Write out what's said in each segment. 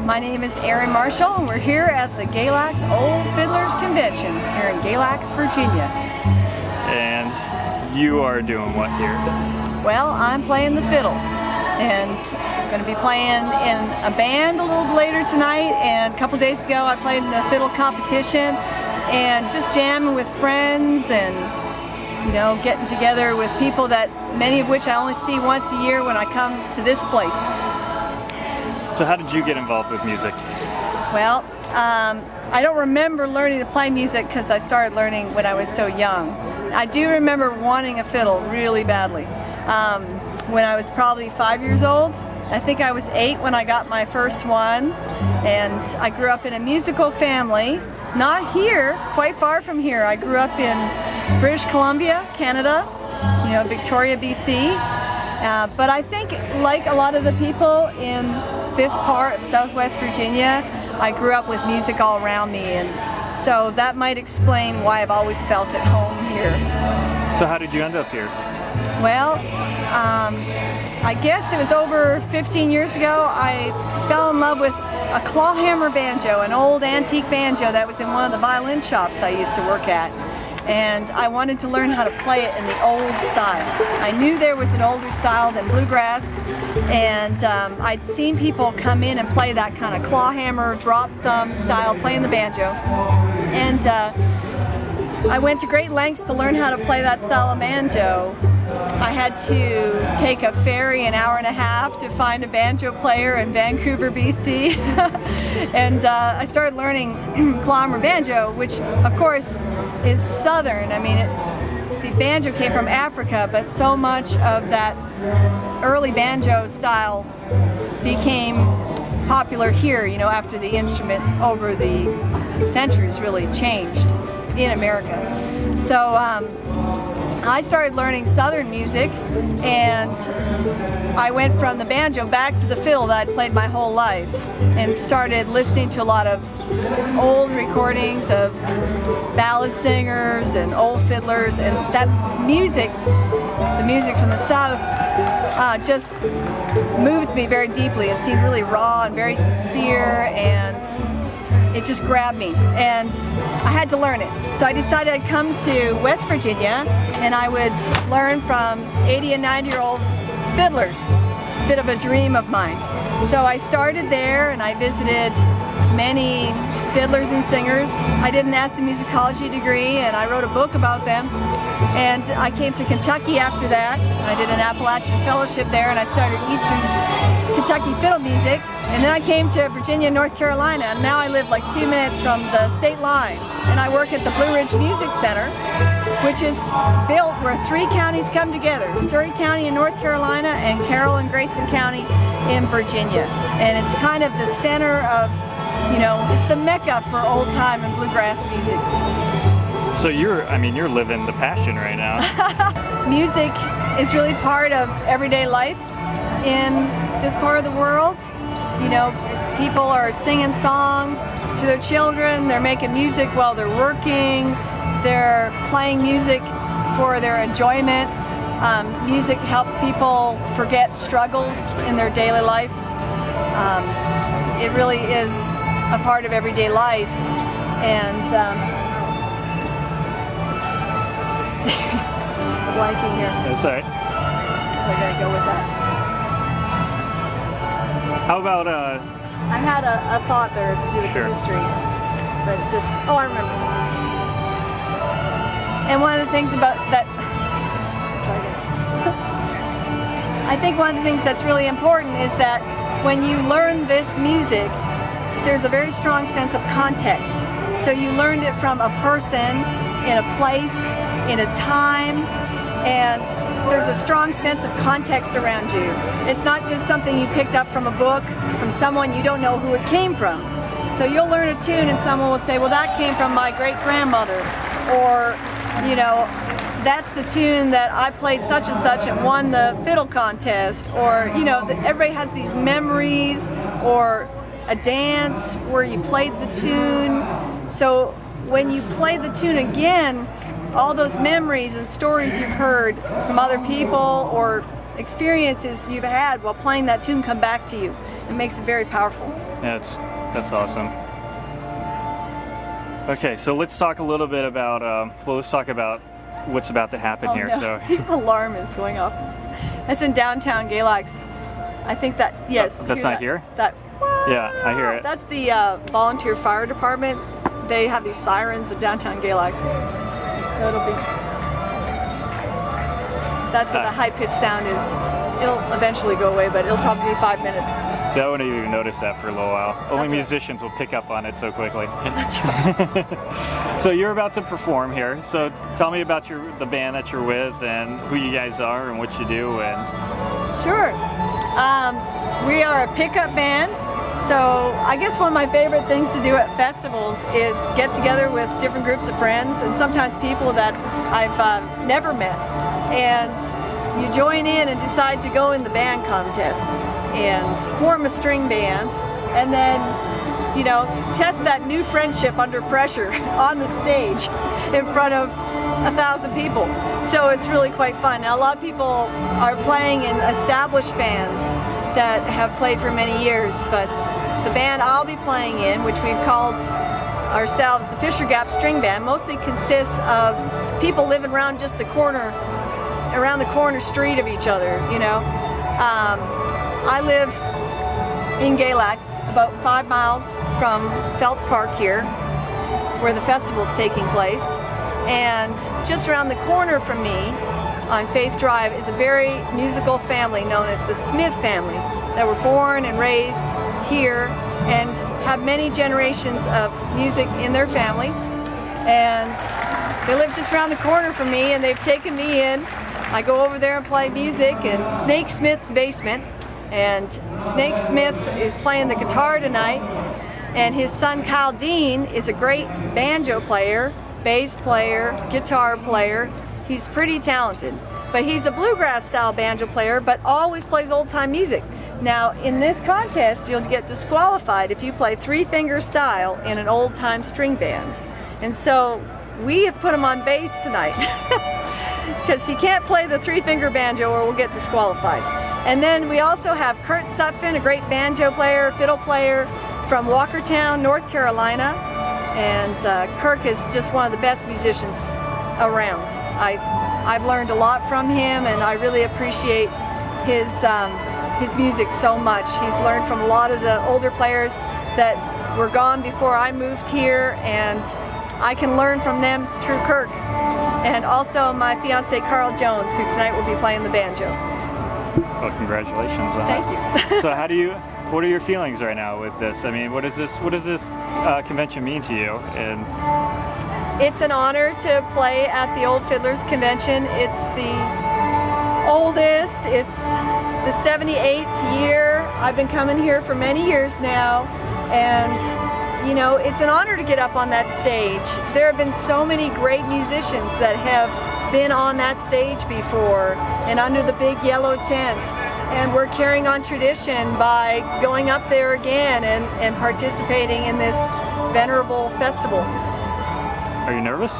My name is Erynn Marshall, and we're here at the Galax Old Fiddlers Convention here in Galax, Virginia. And you are doing what here? Well, I'm playing the fiddle, and I'm going to be playing in a band a little later tonight, and a couple days ago I played in the fiddle competition, and just jamming with friends and, you know, getting together with people that many of which I only see once a year when I come to this place. So how did you get involved with music? Well, I don't remember learning to play music because I started learning when I was so young. I do remember wanting a fiddle really badly. When I was probably 5 years old, I think I was 8 when I got my first one, and I grew up in a musical family. Not here, quite far from here. I grew up in British Columbia, Canada, you know, Victoria, BC. But I think, like a lot of the people in this part of Southwest Virginia, I grew up with music all around me, and so that might explain why I've always felt at home here. So how did you end up here? Well, I guess it was over 15 years ago. I fell in love with a clawhammer banjo, an old antique banjo that was in one of the violin shops I used to work at. And I wanted to learn how to play it in the old style. I knew there was an older style than bluegrass, and I'd seen people come in and play that kind of clawhammer, drop thumb style, playing the banjo. And I went to great lengths to learn how to play that style of banjo. I had to take a ferry an hour and a half to find a banjo player in Vancouver, BC. And I started learning clawhammer banjo, which of course is southern. I mean, the banjo came from Africa, but so much of that early banjo style became popular here, you know, after the instrument over the centuries really changed in America. So I started learning southern music, and I went from the banjo back to the fiddle that I'd played my whole life, and started listening to a lot of old recordings of ballad singers and old fiddlers, and that music, the music from the South, just moved me very deeply. It seemed really raw and very sincere, and it just grabbed me, and I had to learn it. So I decided I'd come to West Virginia, and I would learn from 80 and 90-year-old fiddlers. It's a bit of a dream of mine. So I started there, and I visited many fiddlers and singers. I did an ethnomusicology degree, and I wrote a book about them. And I came to Kentucky after that. I did an Appalachian Fellowship there, and I started Eastern Kentucky fiddle music. And then I came to Virginia, North Carolina, and now I live like 2 minutes from the state line. And I work at the Blue Ridge Music Center, which is built where 3 counties come together: Surry County in North Carolina and Carroll and Grayson County in Virginia. And it's kind of the center of, you know, it's the mecca for old time and bluegrass music. So you're living the passion right now. Music is really part of everyday life in this part of the world. You know, people are singing songs to their children, they're making music while they're working, they're playing music for their enjoyment. Music helps people forget struggles in their daily life. It really is a part of everyday life, and blanking here. That's all right. So I gotta go with that. How about I had a thought there to do with the history, but just, oh, I remember. And one of the things about that, I think one of the things that's really important is that when you learn this music, there's a very strong sense of context. So you learned it from a person, in a place, in a time, and there's a strong sense of context around you. It's not just something you picked up from a book, from someone you don't know who it came from. So you'll learn a tune and someone will say, well, that came from my great-grandmother, or, you know, that's the tune that I played such and such and won the fiddle contest, or, you know, everybody has these memories, or a dance where you played the tune. So when you play the tune again, all those memories and stories you've heard from other people or experiences you've had while playing that tune come back to you. It makes it very powerful. That's awesome. Okay, so let's talk a little bit about let's talk about what's about to happen here. No. So The alarm is going off. It's in downtown Galax. I think that, yes. that's not here? That. Yeah, I hear it. That's the volunteer fire department. They have these sirens in downtown Galax. So it'll be. That's what the high-pitched sound is. It'll eventually go away, but it'll probably be 5 minutes. So I wouldn't even notice that for a little while. Only That's musicians will pick up on it so quickly. That's right. So you're about to perform here. So tell me about the band that you're with and who you guys are and what you do. And Sure. We are a pickup band. So I guess one of my favorite things to do at festivals is get together with different groups of friends and sometimes people that I've never met. And you join in and decide to go in the band contest and form a string band, and then, you know, test that new friendship under pressure on the stage in front of 1,000 people. So it's really quite fun. Now, a lot of people are playing in established bands that have played for many years, but the band I'll be playing in, which we've called ourselves the Fisher Gap String Band, mostly consists of people living around just the corner, around the corner street of each other, you know. I live in Galax, about 5 miles from Feltz Park here, where the festival's taking place. And just around the corner from me, on Faith Drive, is a very musical family known as the Smith family that were born and raised here and have many generations of music in their family. And they live just around the corner from me, and they've taken me in. I go over there and play music in Snake Smith's basement, and Snake Smith is playing the guitar tonight, and his son Kyle Dean is a great banjo player, bass player, guitar player. He's pretty talented, but he's a bluegrass style banjo player, but always plays old time music. Now in this contest you'll get disqualified if you play 3-finger style in an old time string band, and so we have put him on bass tonight. Because he can't play the 3-finger banjo or we'll get disqualified. And then we also have Kurt Sutphin, a great banjo player, fiddle player from Walkertown, North Carolina. And Kirk is just one of the best musicians around. I've learned a lot from him, and I really appreciate his music so much. He's learned from a lot of the older players that were gone before I moved here, and I can learn from them through Kirk. And also my fiance Carl Jones, who tonight will be playing the banjo. Well, congratulations on that. Thank you. So what are your feelings right now with this? I mean, what does this convention mean to you? And it's an honor to play at the Old Fiddlers Convention. It's the oldest, it's the 78th year. I've been coming here for many years now, and you know, it's an honor to get up on that stage. There have been so many great musicians that have been on that stage before and under the big yellow tent. And we're carrying on tradition by going up there again and participating in this venerable festival. Are you nervous?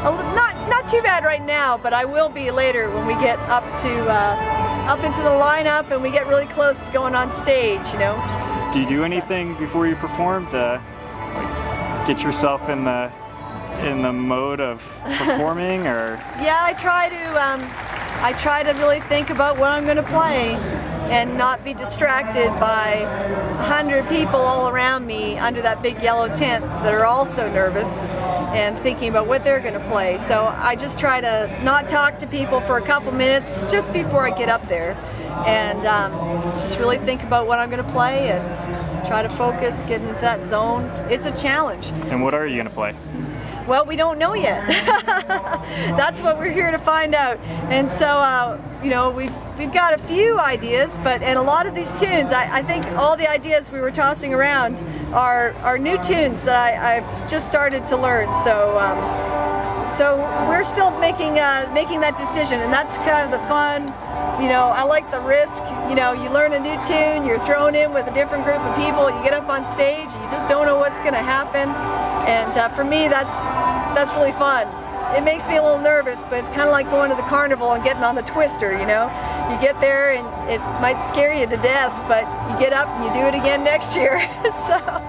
Not too bad right now, but I will be later when we get up into the lineup and we get really close to going on stage, you know. Do you do anything before you perform to get yourself in the mode of performing, or? Yeah, I try to really think about what I'm going to play and not be distracted by 100 people all around me under that big yellow tent that are also nervous and thinking about what they're going to play. So I just try to not talk to people for a couple minutes just before I get up there, and just really think about what I'm going to play and try to focus, get into that zone. It's a challenge. And what are you going to play? Well, we don't know yet. That's what we're here to find out. And so, you know, we've got a few ideas, and a lot of these tunes, I think all the ideas we were tossing around are new tunes that I've just started to learn. So we're still making that decision, and that's kind of the fun. You know, I like the risk. You know, you learn a new tune, you're thrown in with a different group of people, you get up on stage, you just don't know what's going to happen. And for me, that's really fun. It makes me a little nervous, but it's kind of like going to the carnival and getting on the twister, you know. you get there and it might scare you to death, but you get up and you do it again next year. So.